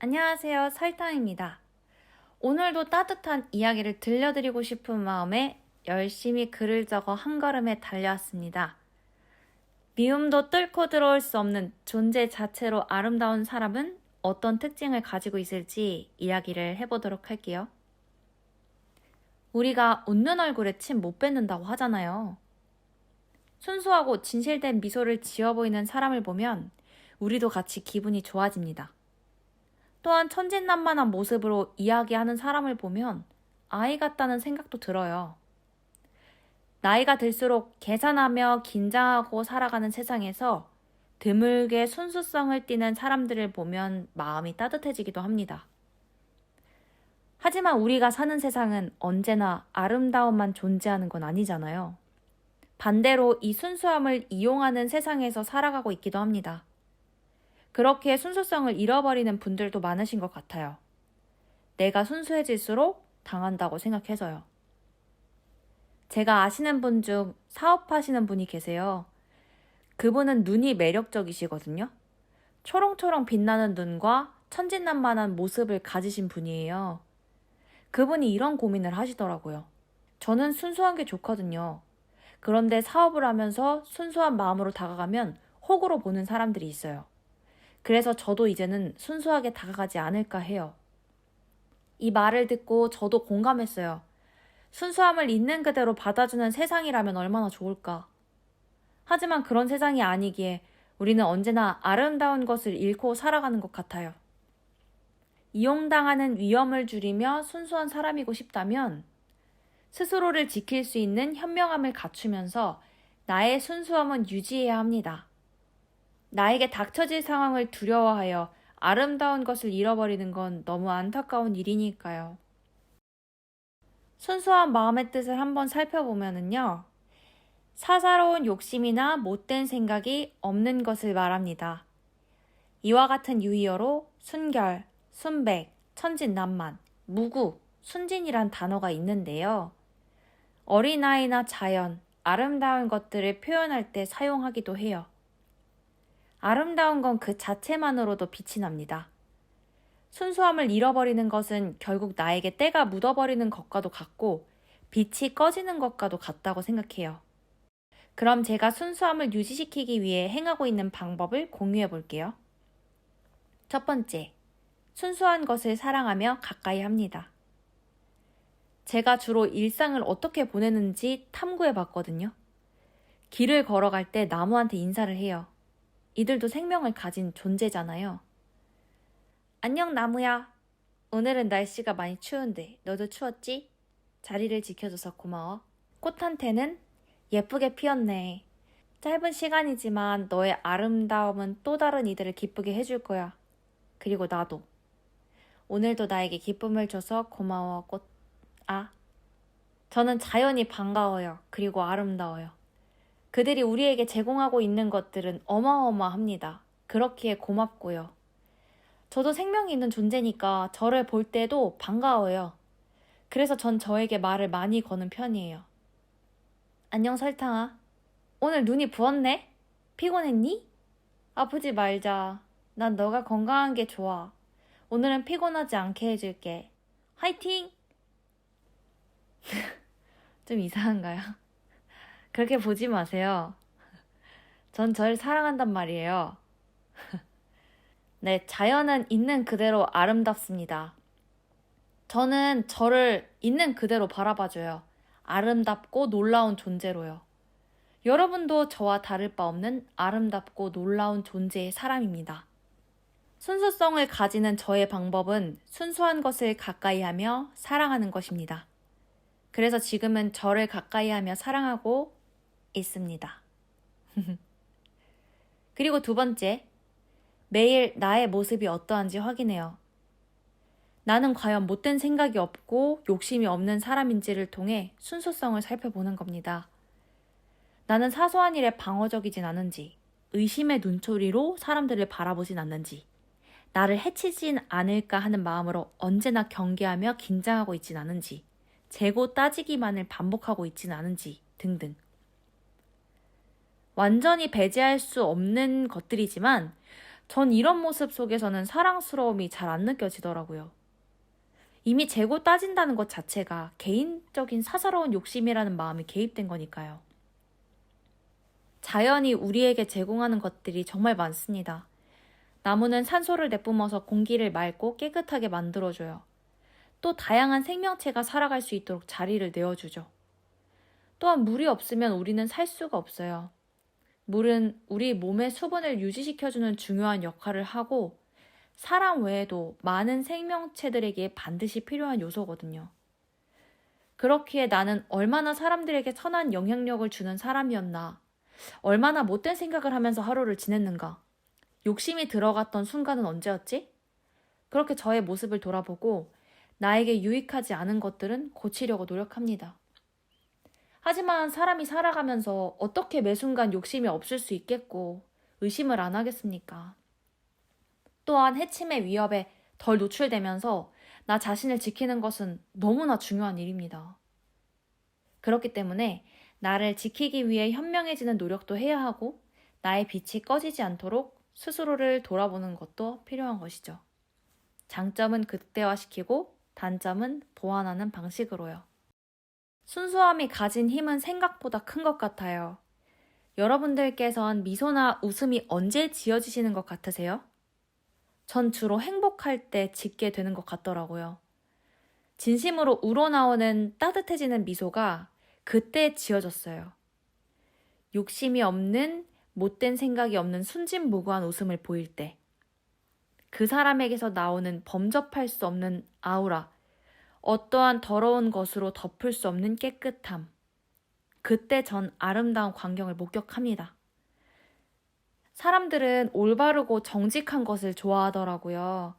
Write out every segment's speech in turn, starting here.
안녕하세요. 설탕입니다. 오늘도 따뜻한 이야기를 들려드리고 싶은 마음에 열심히 글을 적어 한 걸음에 달려왔습니다. 미움도 뚫고 들어올 수 없는 존재 자체로 아름다운 사람은 어떤 특징을 가지고 있을지 이야기를 해보도록 할게요. 우리가 웃는 얼굴에 침 못 뱉는다고 하잖아요. 순수하고 진실된 미소를 지어 보이는 사람을 보면 우리도 같이 기분이 좋아집니다. 또한 천진난만한 모습으로 이야기하는 사람을 보면 아이 같다는 생각도 들어요. 나이가 들수록 계산하며 긴장하고 살아가는 세상에서 드물게 순수성을 띠는 사람들을 보면 마음이 따뜻해지기도 합니다. 하지만 우리가 사는 세상은 언제나 아름다움만 존재하는 건 아니잖아요. 반대로 이 순수함을 이용하는 세상에서 살아가고 있기도 합니다. 그렇게 순수성을 잃어버리는 분들도 많으신 것 같아요. 내가 순수해질수록 당한다고 생각해서요. 제가 아시는 분 중 사업하시는 분이 계세요. 그분은 눈이 매력적이시거든요. 초롱초롱 빛나는 눈과 천진난만한 모습을 가지신 분이에요. 그분이 이런 고민을 하시더라고요. 저는 순수한 게 좋거든요. 그런데 사업을 하면서 순수한 마음으로 다가가면 호구로 보는 사람들이 있어요. 그래서 저도 이제는 순수하게 다가가지 않을까 해요. 이 말을 듣고 저도 공감했어요. 순수함을 있는 그대로 받아주는 세상이라면 얼마나 좋을까. 하지만 그런 세상이 아니기에 우리는 언제나 아름다운 것을 잃고 살아가는 것 같아요. 이용당하는 위험을 줄이며 순수한 사람이고 싶다면 스스로를 지킬 수 있는 현명함을 갖추면서 나의 순수함은 유지해야 합니다. 나에게 닥쳐질 상황을 두려워하여 아름다운 것을 잃어버리는 건 너무 안타까운 일이니까요. 순수한 마음의 뜻을 한번 살펴보면요. 사사로운 욕심이나 못된 생각이 없는 것을 말합니다. 이와 같은 유희어로 순결, 순백, 천진난만, 무구, 순진이란 단어가 있는데요. 어린아이나 자연, 아름다운 것들을 표현할 때 사용하기도 해요. 아름다운 건 그 자체만으로도 빛이 납니다. 순수함을 잃어버리는 것은 결국 나에게 때가 묻어버리는 것과도 같고 빛이 꺼지는 것과도 같다고 생각해요. 그럼 제가 순수함을 유지시키기 위해 행하고 있는 방법을 공유해 볼게요. 첫 번째, 순수한 것을 사랑하며 가까이 합니다. 제가 주로 일상을 어떻게 보내는지 탐구해 봤거든요. 길을 걸어갈 때 나무한테 인사를 해요. 이들도 생명을 가진 존재잖아요. 안녕 나무야. 오늘은 날씨가 많이 추운데 너도 추웠지? 자리를 지켜줘서 고마워. 꽃한테는 예쁘게 피었네. 짧은 시간이지만 너의 아름다움은 또 다른 이들을 기쁘게 해줄 거야. 그리고 나도. 오늘도 나에게 기쁨을 줘서 고마워 꽃아. 저는 자연이 반가워요. 그리고 아름다워요. 그들이 우리에게 제공하고 있는 것들은 어마어마합니다. 그렇기에 고맙고요. 저도 생명이 있는 존재니까 저를 볼 때도 반가워요. 그래서 전 저에게 말을 많이 거는 편이에요. 안녕 설탕아. 오늘 눈이 부었네? 피곤했니? 아프지 말자. 난 너가 건강한 게 좋아. 오늘은 피곤하지 않게 해줄게. 화이팅! 좀 이상한가요? 그렇게 보지 마세요. 전 저를 사랑한단 말이에요. 네, 자연은 있는 그대로 아름답습니다. 저는 저를 있는 그대로 바라봐줘요. 아름답고 놀라운 존재로요. 여러분도 저와 다를 바 없는 아름답고 놀라운 존재의 사람입니다. 순수성을 가지는 저의 방법은 순수한 것을 가까이 하며 사랑하는 것입니다. 그래서 지금은 저를 가까이 하며 사랑하고 있습니다. 그리고 두 번째, 매일 나의 모습이 어떠한지 확인해요. 나는 과연 못된 생각이 없고 욕심이 없는 사람인지를 통해 순수성을 살펴보는 겁니다. 나는 사소한 일에 방어적이진 않은지, 의심의 눈초리로 사람들을 바라보진 않는지, 나를 해치진 않을까 하는 마음으로 언제나 경계하며 긴장하고 있진 않은지, 재고 따지기만을 반복하고 있진 않은지 등등. 완전히 배제할 수 없는 것들이지만 전 이런 모습 속에서는 사랑스러움이 잘 안 느껴지더라고요. 이미 재고 따진다는 것 자체가 개인적인 사사로운 욕심이라는 마음이 개입된 거니까요. 자연이 우리에게 제공하는 것들이 정말 많습니다. 나무는 산소를 내뿜어서 공기를 맑고 깨끗하게 만들어줘요. 또 다양한 생명체가 살아갈 수 있도록 자리를 내어주죠. 또한 물이 없으면 우리는 살 수가 없어요. 물은 우리 몸의 수분을 유지시켜주는 중요한 역할을 하고 사람 외에도 많은 생명체들에게 반드시 필요한 요소거든요. 그렇기에 나는 얼마나 사람들에게 선한 영향력을 주는 사람이었나, 얼마나 못된 생각을 하면서 하루를 지냈는가, 욕심이 들어갔던 순간은 언제였지? 그렇게 저의 모습을 돌아보고 나에게 유익하지 않은 것들은 고치려고 노력합니다. 하지만 사람이 살아가면서 어떻게 매 순간 욕심이 없을 수 있겠고 의심을 안 하겠습니까? 또한 해침의 위협에 덜 노출되면서 나 자신을 지키는 것은 너무나 중요한 일입니다. 그렇기 때문에 나를 지키기 위해 현명해지는 노력도 해야 하고 나의 빛이 꺼지지 않도록 스스로를 돌아보는 것도 필요한 것이죠. 장점은 극대화시키고 단점은 보완하는 방식으로요. 순수함이 가진 힘은 생각보다 큰 것 같아요. 여러분들께선 미소나 웃음이 언제 지어지시는 것 같으세요? 전 주로 행복할 때 짓게 되는 것 같더라고요. 진심으로 우러나오는 따뜻해지는 미소가 그때 지어졌어요. 욕심이 없는, 못된 생각이 없는 순진무구한 웃음을 보일 때, 그 사람에게서 나오는 범접할 수 없는 아우라, 어떠한 더러운 것으로 덮을 수 없는 깨끗함, 그때 전 아름다운 광경을 목격합니다. 사람들은 올바르고 정직한 것을 좋아하더라고요.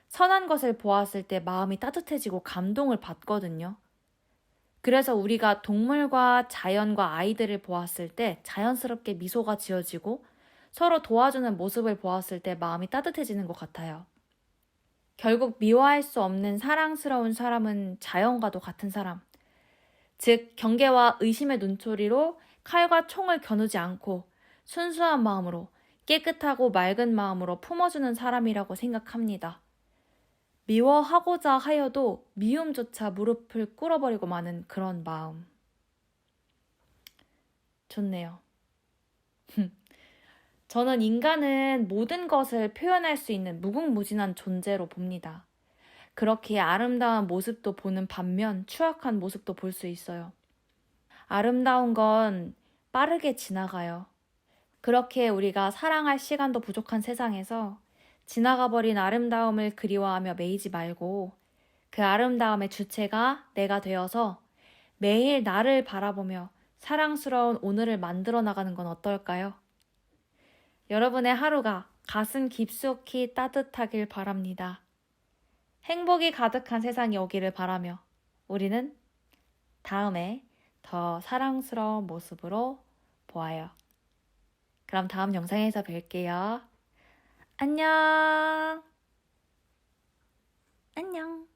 선한 것을 보았을 때 마음이 따뜻해지고 감동을 받거든요. 그래서 우리가 동물과 자연과 아이들을 보았을 때 자연스럽게 미소가 지어지고 서로 도와주는 모습을 보았을 때 마음이 따뜻해지는 것 같아요. 결국 미워할 수 없는 사랑스러운 사람은 자연과도 같은 사람. 즉, 경계와 의심의 눈초리로 칼과 총을 겨누지 않고 순수한 마음으로 깨끗하고 맑은 마음으로 품어주는 사람이라고 생각합니다. 미워하고자 하여도 미움조차 무릎을 꿇어버리고 마는 그런 마음. 좋네요. 저는 인간은 모든 것을 표현할 수 있는 무궁무진한 존재로 봅니다. 그렇기에 아름다운 모습도 보는 반면 추악한 모습도 볼 수 있어요. 아름다운 건 빠르게 지나가요. 그렇게 우리가 사랑할 시간도 부족한 세상에서 지나가버린 아름다움을 그리워하며 매이지 말고 그 아름다움의 주체가 내가 되어서 매일 나를 바라보며 사랑스러운 오늘을 만들어 나가는 건 어떨까요? 여러분의 하루가 가슴 깊숙이 따뜻하길 바랍니다. 행복이 가득한 세상이 오기를 바라며 우리는 다음에 더 사랑스러운 모습으로 보아요. 그럼 다음 영상에서 뵐게요. 안녕. 안녕.